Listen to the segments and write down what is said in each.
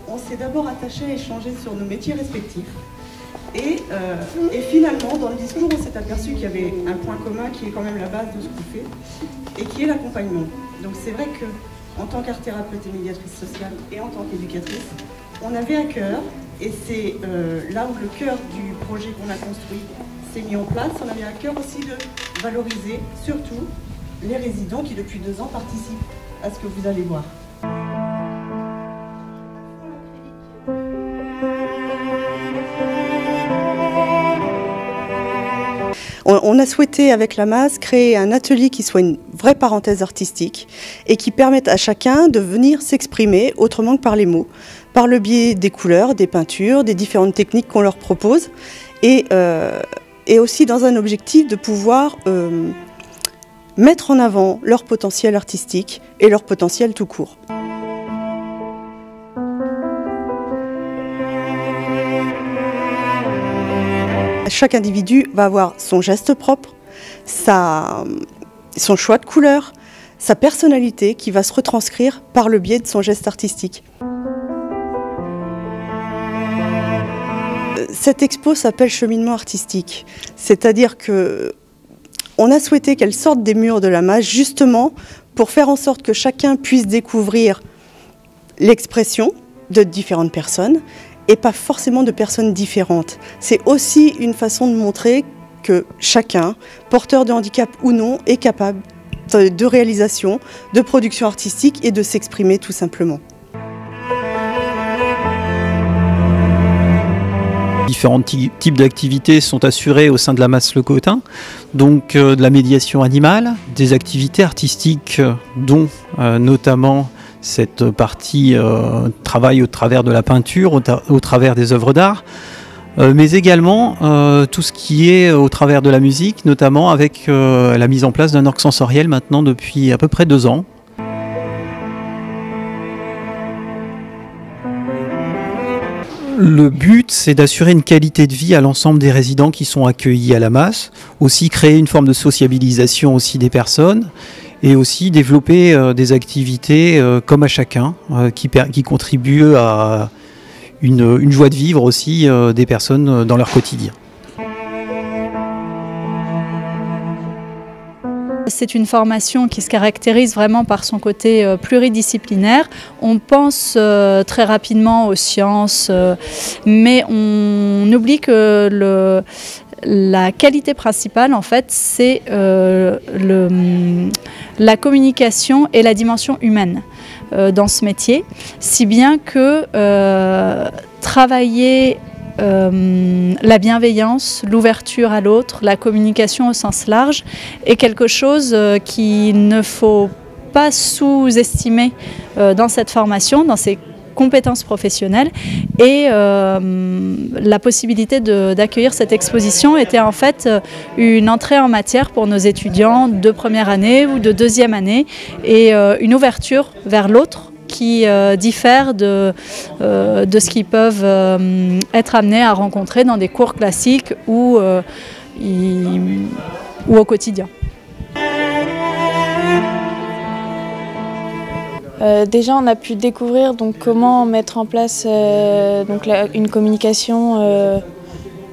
on s'est d'abord attaché à échanger sur nos métiers respectifs. Et finalement, dans le discours, on s'est aperçu qu'il y avait un point commun qui est quand même la base de ce qu'on fait, et qui est l'accompagnement. Donc c'est vrai qu'en tant qu'art-thérapeute et médiatrice sociale, et en tant qu'éducatrice, on avait à cœur, et c'est là où le cœur du projet qu'on a construit s'est mis en place, on avait à cœur aussi de valoriser surtout les résidents qui depuis 2 ans participent à ce que vous allez voir. On a souhaité, avec la MAS, créer un atelier qui soit une vraie parenthèse artistique et qui permette à chacun de venir s'exprimer autrement que par les mots, par le biais des couleurs, des peintures, des différentes techniques qu'on leur propose et aussi dans un objectif de pouvoir mettre en avant leur potentiel artistique et leur potentiel tout court. Chaque individu va avoir son geste propre, son choix de couleur, sa personnalité qui va se retranscrire par le biais de son geste artistique. Cette expo s'appelle Cheminement artistique, c'est-à-dire qu'on a souhaité qu'elle sorte des murs de la MAS justement pour faire en sorte que chacun puisse découvrir l'expression de différentes personnes et pas forcément de personnes différentes. C'est aussi une façon de montrer que chacun, porteur de handicap ou non, est capable de réalisation, de production artistique et de s'exprimer tout simplement. Différents types d'activités sont assurés au sein de la MAS Le Cotin, donc de la médiation animale, des activités artistiques dont notamment cette partie travaille au travers de la peinture, au travers des œuvres d'art, mais également tout ce qui est au travers de la musique, notamment avec la mise en place d'un orgue sensoriel maintenant depuis à peu près 2 ans. Le but, c'est d'assurer une qualité de vie à l'ensemble des résidents qui sont accueillis à la MAS, aussi créer une forme de sociabilisation aussi des personnes, et aussi développer des activités comme à chacun, qui contribuent à une joie de vivre aussi des personnes dans leur quotidien. C'est une formation qui se caractérise vraiment par son côté pluridisciplinaire. On pense très rapidement aux sciences, mais on oublie que la qualité principale, en fait, c'est la communication et la dimension humaine dans ce métier, si bien que travailler la bienveillance, l'ouverture à l'autre, la communication au sens large est quelque chose qu'il ne faut pas sous-estimer dans cette formation, dans ces compétences professionnelles. Et la possibilité d'accueillir cette exposition était en fait une entrée en matière pour nos étudiants de première année ou de deuxième année et une ouverture vers l'autre qui diffèrent de ce qu'ils peuvent être amenés à rencontrer dans des cours classiques ou au quotidien. Déjà, on a pu découvrir donc, comment mettre en place une communication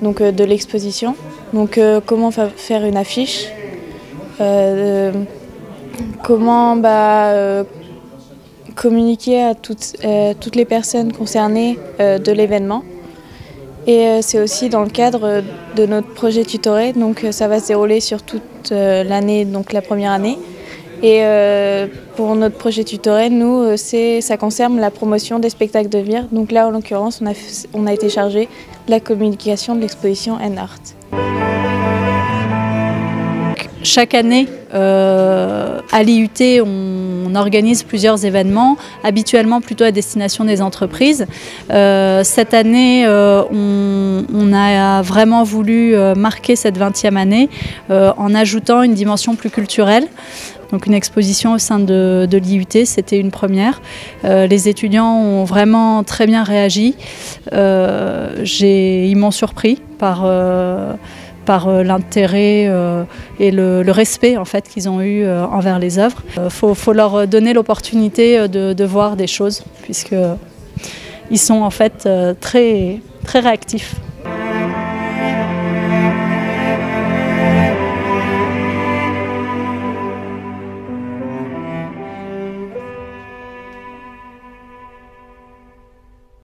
de l'exposition, donc comment faire une affiche, comment communiquer à toutes les personnes concernées de l'événement. Et c'est aussi dans le cadre de notre projet tutoré, donc ça va se dérouler sur toute l'année, donc la première année. Et pour notre projet tutoré, nous, ça concerne la promotion des spectacles de Vire. Donc là, en l'occurrence, on a été chargé de la communication de l'exposition N-Art. Chaque année, à l'IUT, on organise plusieurs événements, habituellement plutôt à destination des entreprises. Cette année, on a vraiment voulu marquer cette 20e année en ajoutant une dimension plus culturelle. Donc une exposition au sein de l'IUT, c'était une première. Les étudiants ont vraiment très bien réagi. Ils m'ont surpris par l'intérêt et le respect en fait, qu'ils ont eu envers les œuvres. Faut leur donner l'opportunité de voir des choses, puisque ils sont en fait très, très réactifs.